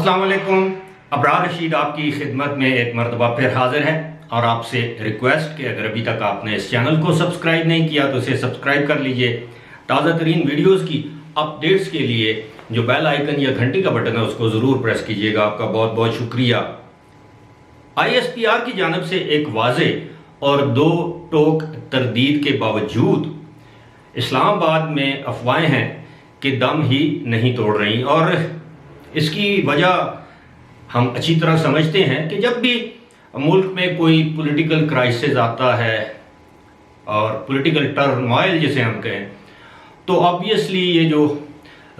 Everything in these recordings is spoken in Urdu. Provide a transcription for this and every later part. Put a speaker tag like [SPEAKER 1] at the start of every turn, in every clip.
[SPEAKER 1] السلام علیکم. ابرار رشید آپ کی خدمت میں ایک مرتبہ پھر حاضر ہے اور آپ سے ریکویسٹ کہ اگر ابھی تک آپ نے اس چینل کو سبسکرائب نہیں کیا تو اسے سبسکرائب کر لیجئے. تازہ ترین ویڈیوز کی اپڈیٹس کے لیے جو بیل آئیکن یا گھنٹی کا بٹن ہے اس کو ضرور پریس کیجئے گا. آپ کا بہت بہت شکریہ. ISPR کی جانب سے ایک واضح اور دو ٹوک تردید کے باوجود اسلام آباد میں افواہیں ہیں کہ دم ہی نہیں توڑ رہی، اور اس کی وجہ ہم اچھی طرح سمجھتے ہیں کہ جب بھی ملک میں کوئی پولیٹیکل کرائسس آتا ہے اور پولیٹیکل ٹرموائل جسے ہم کہیں، تو آبویسلی یہ جو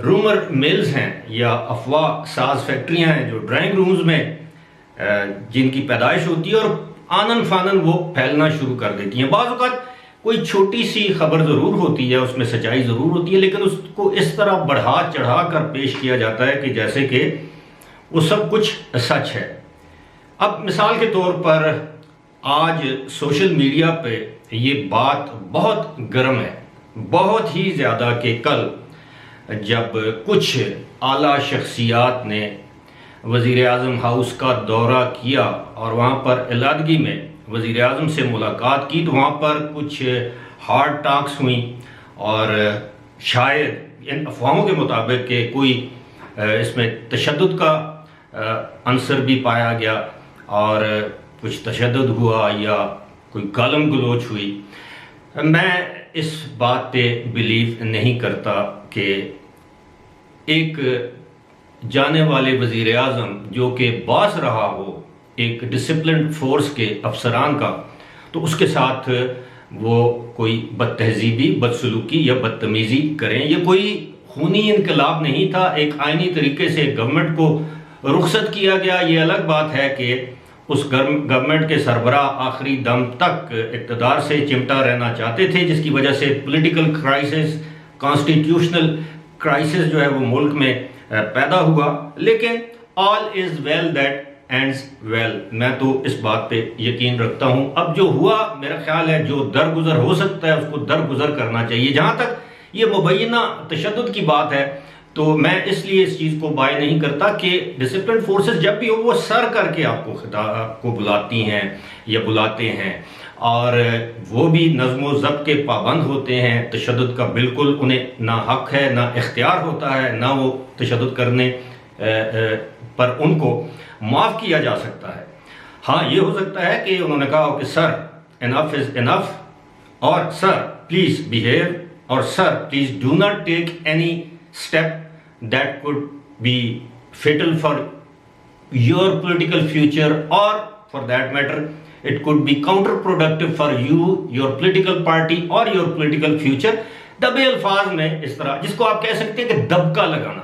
[SPEAKER 1] رومر ملز ہیں یا افواہ ساز فیکٹریاں ہیں جو ڈرائنگ رومز میں جن کی پیدائش ہوتی ہے اور آنن فانن وہ پھیلنا شروع کر دیتی ہیں. بعض اوقات کوئی چھوٹی سی خبر ضرور ہوتی ہے، اس میں سچائی ضرور ہوتی ہے، لیکن اس کو اس طرح بڑھا چڑھا کر پیش کیا جاتا ہے کہ جیسے کہ وہ سب کچھ سچ ہے. اب مثال کے طور پر آج سوشل میڈیا پہ یہ بات بہت گرم ہے، بہت ہی زیادہ، کہ کل جب کچھ اعلیٰ شخصیات نے وزیر اعظم ہاؤس کا دورہ کیا اور وہاں پر علادگی میں وزیر اعظم سے ملاقات کی، تو وہاں پر کچھ ہارڈ ٹاکس ہوئیں اور شاید ان افواہوں کے مطابق کہ کوئی اس میں تشدد کا عنصر بھی پایا گیا اور کچھ تشدد ہوا یا کوئی گالم گلوچ ہوئی. میں اس بات پہ بلیو نہیں کرتا کہ ایک جانے والے وزیر اعظم جو کہ باس رہا ہو ایک ڈسپلنڈ فورس کے افسران کا، تو اس کے ساتھ وہ کوئی بد تہذیبی، بدسلوکی یا بدتمیزی کریں. یہ کوئی خونی انقلاب نہیں تھا. ایک آئینی طریقے سے گورنمنٹ کو رخصت کیا گیا. یہ الگ بات ہے کہ اس گورنمنٹ کے سربراہ آخری دم تک اقتدار سے چمٹا رہنا چاہتے تھے، جس کی وجہ سے پولیٹیکل کرائسس، کانسٹیٹیوشنل کرائسس جو ہے وہ ملک میں پیدا ہوا. لیکن all is well that ends well. میں تو اس بات پہ یقین رکھتا ہوں. اب جو ہوا، میرا خیال ہے جو درگزر ہو سکتا ہے اس کو درگزر کرنا چاہیے. جہاں تک یہ مبینہ تشدد کی بات ہے تو میں اس لیے اس چیز کو بائے نہیں کرتا کہ ڈسپلن فورسز جب بھی ہو وہ سر کر کے آپ کو بلاتی ہیں یا بلاتے ہیں، اور وہ بھی نظم و ضبط کے پابند ہوتے ہیں. تشدد کا بالکل انہیں نہ حق ہے نہ اختیار ہوتا ہے، نہ وہ تشدد کرنے پر ان کو معاف کیا جا سکتا ہے. ہاں یہ ہو سکتا ہے کہ انہوں نے کہا کہ سر انف از انف، اور سر پلیز بیہیو، اور sir please do not take any step that could be fatal for your political future, اور for that matter it could be counterproductive for you, your political party or your political future. دبے الفاظ میں اس طرح، جس کو آپ کہہ سکتے ہیں کہ دبکا لگانا.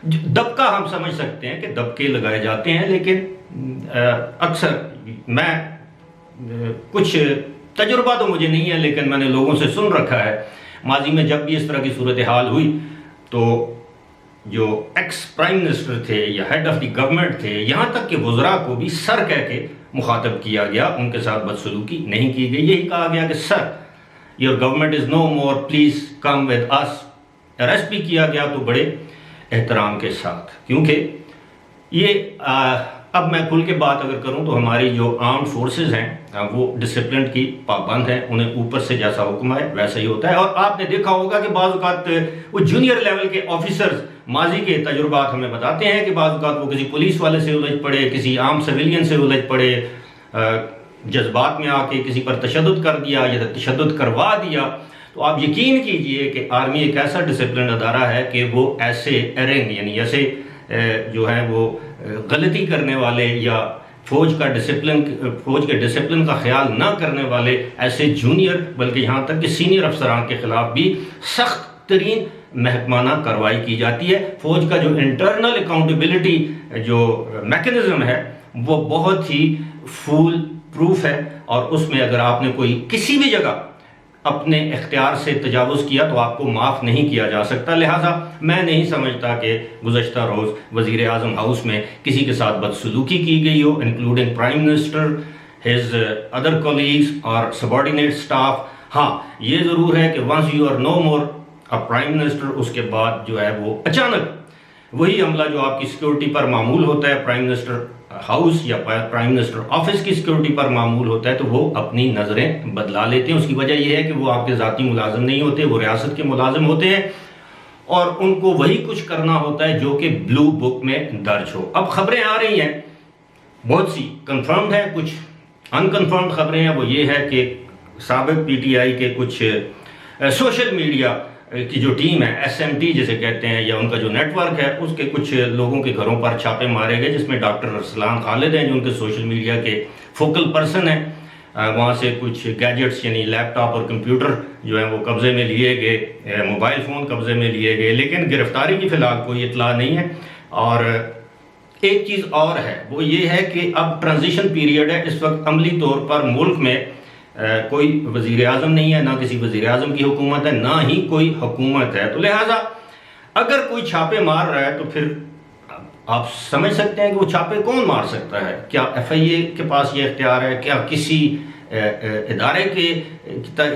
[SPEAKER 1] دبکا ہم سمجھ سکتے ہیں کہ دبکے لگائے جاتے ہیں، لیکن اکثر میں کچھ تجربہ تو مجھے نہیں ہے لیکن میں نے لوگوں سے سن رکھا ہے، ماضی میں جب بھی اس طرح کی صورتحال ہوئی تو جو ایکس پرائم منسٹر تھے یا ہیڈ آف دی گورنمنٹ تھے، یہاں تک کہ وزراء کو بھی سر کہہ کے مخاطب کیا گیا، ان کے ساتھ بدسلوکی نہیں کی گئی. یہی کہا گیا کہ sir your government is no more, please come with us. Arrest بھی کیا گیا تو بڑے احترام کے ساتھ، کیونکہ یہ اب میں کھل کے بات اگر کروں تو ہماری جو آرمڈ فورسز ہیں وہ ڈسپلن کی پابند ہیں. انہیں اوپر سے جیسا حکم ہے ویسا ہی ہوتا ہے. اور آپ نے دیکھا ہوگا کہ بعض اوقات وہ جونیئر لیول کے آفیسرز، ماضی کے تجربات ہمیں بتاتے ہیں کہ بعض اوقات وہ کسی پولیس والے سے الجھ پڑے، کسی عام سویلین سے الجھ پڑے، جذبات میں آ کے کسی پر تشدد کر دیا یا تشدد کروا دیا. تو آپ یقین کیجئے کہ آرمی ایک ایسا ڈسپلن ادارہ ہے کہ وہ ایسے ایرنگ، یعنی ایسے جو ہیں وہ غلطی کرنے والے یا فوج کے ڈسپلن کا خیال نہ کرنے والے ایسے جونیئر بلکہ یہاں تک کہ سینئر افسران کے خلاف بھی سخت ترین محکمانہ کارروائی کی جاتی ہے. فوج کا جو انٹرنل اکاؤنٹیبلٹی جو میکنزم ہے وہ بہت ہی فول پروف ہے، اور اس میں اگر آپ نے کوئی کسی بھی جگہ اپنے اختیار سے تجاوز کیا تو آپ کو معاف نہیں کیا جا سکتا. لہٰذا میں نہیں سمجھتا کہ گزشتہ روز وزیر اعظم ہاؤس میں کسی کے ساتھ بدسلوکی کی گئی ہو، including prime minister, his other colleagues اور سبارڈینیٹ اسٹاف. ہاں یہ ضرور ہے کہ once you are no more prime minister, اس کے بعد جو ہے وہ اچانک وہی عملہ جو آپ کی سیکیورٹی پر معمول ہوتا ہے پرائم منسٹر ہاؤس یا پرائم منسٹر آفس کی سیکیورٹی پر معمول ہوتا ہے، تو وہ اپنی نظریں بدلا لیتے ہیں۔ اس کی وجہ یہ ہے کہ وہ آپ کے ذاتی ملازم نہیں ہوتے، وہ ریاست کے ملازم ہوتے ہیں، اور ان کو وہی کچھ کرنا ہوتا ہے جو کہ بلو بک میں درج ہو۔ اب خبریں آ رہی ہیں، بہت سی کنفرمڈ ہے، کچھ انکنفرمڈ خبریں ہیں۔ وہ یہ ہے کہ سابق پی ٹی آئی کے کچھ سوشل میڈیا کی جو ٹیم ہے، ایس ایم ٹی جسے کہتے ہیں، یا ان کا جو نیٹ ورک ہے، اس کے کچھ لوگوں کے گھروں پر چھاپے مارے گئے، جس میں ڈاکٹر ارسلان خالد ہیں جو ان کے سوشل میڈیا کے فوکل پرسن ہیں۔ وہاں سے کچھ گیجٹس یعنی لیپ ٹاپ اور کمپیوٹر جو ہیں وہ قبضے میں لیے گئے، موبائل فون قبضے میں لیے گئے، لیکن گرفتاری کی فی الحال کوئی اطلاع نہیں ہے۔ اور ایک چیز اور ہے، وہ یہ ہے کہ اب ٹرانزیشن پیریڈ ہے، اس وقت عملی طور پر ملک میں کوئی وزیر اعظم نہیں ہے، نہ کسی وزیر اعظم کی حکومت ہے، نہ ہی کوئی حکومت ہے۔ تو لہٰذا اگر کوئی چھاپے مار رہا ہے تو پھر آپ سمجھ سکتے ہیں کہ وہ چھاپے کون مار سکتا ہے۔ کیا ایف آئی اے کے پاس یہ اختیار ہے؟ کیا کسی ادارے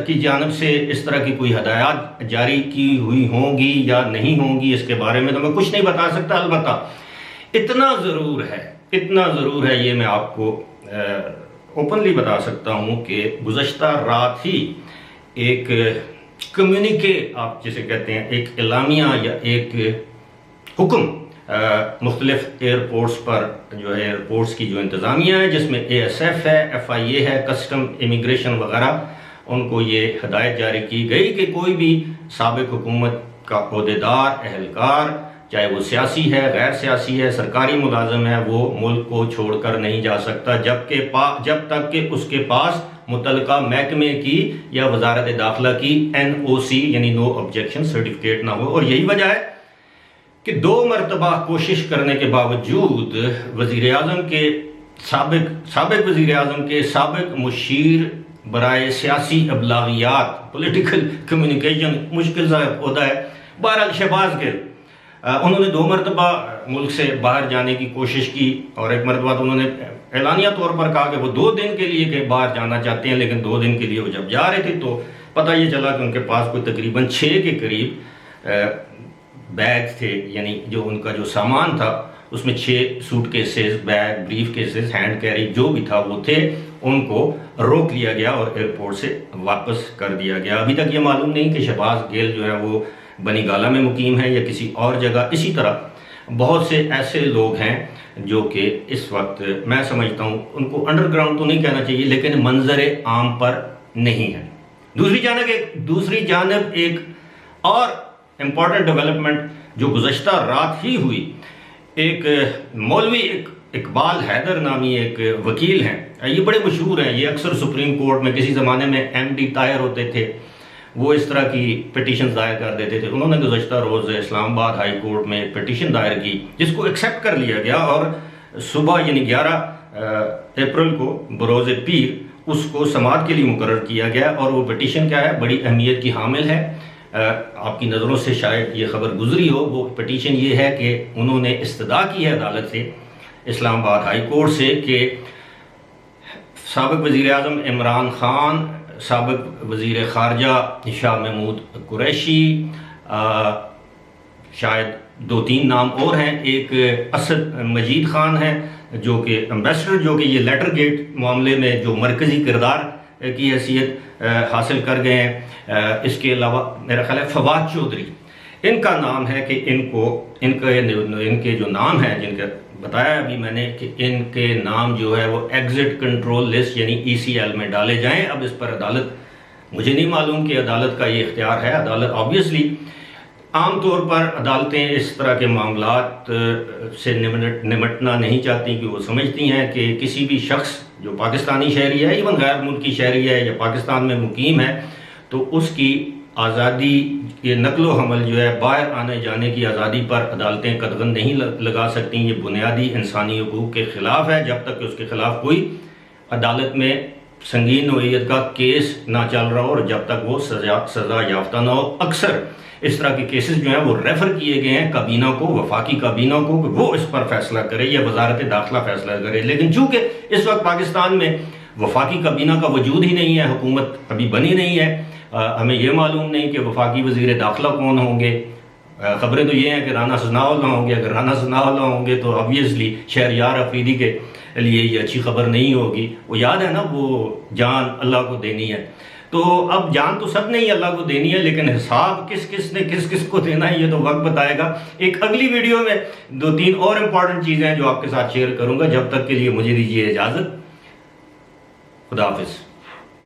[SPEAKER 1] کی جانب سے اس طرح کی کوئی ہدایات جاری کی ہوئی ہوں گی یا نہیں ہوں گی؟ اس کے بارے میں تو میں کچھ نہیں بتا سکتا۔ البتہ اتنا ضرور ہے، یہ میں آپ کو اوپنلی بتا سکتا ہوں کہ گزشتہ رات ہی ایک کمیونیکے آپ جسے کہتے ہیں، ایک اعلامیہ یا ایک حکم مختلف ایئرپورٹس پر جو ہے، ایئرپورٹس کی جو انتظامیہ ہے، جس میں اے ایس ایف ہے، ایف آئی اے ہے، کسٹم امیگریشن وغیرہ، ان کو یہ ہدایت جاری کی گئی کہ کوئی بھی سابق حکومت کا عہدیدار، اہلکار، چاہے وہ سیاسی ہے، غیر سیاسی ہے، سرکاری ملازم ہے، وہ ملک کو چھوڑ کر نہیں جا سکتا جب تک کہ اس کے پاس متعلقہ محکمے کی یا وزارت داخلہ کی NOC یعنی نو آبجیکشن سرٹیفکیٹ نہ ہو۔ اور یہی وجہ ہے کہ 2 مرتبہ کوشش کرنے کے باوجود وزیر اعظم کے سابق وزیر اعظم کے سابق مشیر برائے سیاسی ابلاغیات، پولیٹیکل کمیونیکیشن، مشکل سا عہدہ ہے، بہرحال شہباز گل، انہوں نے 2 مرتبہ ملک سے باہر جانے کی کوشش کی، اور ایک مرتبہ تو انہوں نے اعلانیہ طور پر کہا کہ وہ 2 دن کے لیے کہ باہر جانا چاہتے ہیں، لیکن 2 دن کے لیے وہ جب جا رہے تھے تو پتہ یہ چلا کہ ان کے پاس کوئی تقریباً 6 کے قریب بیگ تھے، یعنی جو ان کا جو سامان تھا اس میں 6 suitcases, bag, briefcases, hand carry جو بھی تھا وہ تھے، ان کو روک لیا گیا اور ایئرپورٹ سے واپس کر دیا گیا۔ ابھی تک یہ معلوم نہیں کہ شہباز گل جو ہے وہ بنی گالہ میں مقیم ہے یا کسی اور جگہ۔ اسی طرح بہت سے ایسے لوگ ہیں جو کہ اس وقت میں سمجھتا ہوں ان کو انڈر گراؤنڈ تو نہیں کہنا چاہیے، لیکن منظر عام پر نہیں ہے۔ دوسری جانب ایک اور امپورٹنٹ ڈیولپمنٹ جو گزشتہ رات ہی ہوئی، ایک مولوی اقبال حیدر نامی ایک وکیل ہیں، یہ بڑے مشہور ہیں، یہ اکثر سپریم کورٹ میں کسی زمانے میں MD طاہر ہوتے تھے، وہ اس طرح کی پٹیشن دائر کر دیتے تھے۔ انہوں نے گزشتہ روز اسلام آباد ہائی کورٹ میں ایک پٹیشن دائر کی جس کو ایکسیپٹ کر لیا گیا، اور صبح یعنی 11 اپریل کو بروز پیر اس کو سماعت کے لیے مقرر کیا گیا۔ اور وہ پٹیشن کیا ہے، بڑی اہمیت کی حامل ہے، آپ کی نظروں سے شاید یہ خبر گزری ہو۔ وہ پٹیشن یہ ہے کہ انہوں نے استدعا کی ہے عدالت سے، اسلام آباد ہائی کورٹ سے، کہ سابق وزیر اعظم عمران خان، سابق وزیر خارجہ شاہ محمود قریشی، شاید 2-3 نام اور ہیں، ایک اسد مجید خان ہیں جو کہ امبیسڈر، جو کہ یہ لیٹر گیٹ معاملے میں جو مرکزی کردار کی حیثیت حاصل کر گئے ہیں۔ اس کے علاوہ میرا خیال ہے فواد چودھری، ان کا نام ہے کہ ان کے جو نام ہیں، جن کا بتایا ابھی میں نے کہ ان کے نام جو ہے وہ ایگزٹ کنٹرول لسٹ یعنی ECL میں ڈالے جائیں۔ اب اس پر عدالت، مجھے نہیں معلوم کہ عدالت کا یہ اختیار ہے۔ عدالت آبویسلی عام طور پر عدالتیں اس طرح کے معاملات سے نمٹنا نہیں چاہتی، کہ وہ سمجھتی ہیں کہ کسی بھی شخص جو پاکستانی شہری ہے، ایون غیر ملکی شہری ہے یا پاکستان میں مقیم ہے، تو اس کی آزادی، یہ نقل و حمل جو ہے، باہر آنے جانے کی آزادی پر عدالتیں قدغن نہیں لگا سکتی۔ یہ بنیادی انسانی حقوق کے خلاف ہے، جب تک کہ اس کے خلاف کوئی عدالت میں سنگین نوعیت کا کیس نہ چل رہا ہو اور جب تک وہ سزا یافتہ نہ ہو۔ اکثر اس طرح کے کیسز جو ہیں وہ ریفر کیے گئے ہیں کابینہ کو، وفاقی کابینہ کو، کہ وہ اس پر فیصلہ کرے یا وزارت داخلہ فیصلہ کرے۔ لیکن چونکہ اس وقت پاکستان میں وفاقی کابینہ کا وجود ہی نہیں ہے، حکومت ابھی بنی نہیں ہے، ہمیں یہ معلوم نہیں کہ وفاقی وزیر داخلہ کون ہوں گے، خبریں تو یہ ہیں کہ رانا ثناءاللہ ہوں گے. اگر رانا ثناءاللہ ہوں گے تو آبویسلی شہریار افریدی کے لیے یہ اچھی خبر نہیں ہوگی. وہ یاد ہے نا وہ جان اللہ کو دینی ہے. تو اب جان تو سب نے ہی اللہ کو دینی ہے، لیکن حساب کس کس نے کس کس کو دینا ہے یہ تو وقت بتائے گا. ایک اگلی ویڈیو میں 2-3 اور امپورٹنٹ چیزیں ہیں جو آپ کے ساتھ شیئر کروں گا. جب تک کے لیے مجھے دیجیے اجازت. خدا حافظ.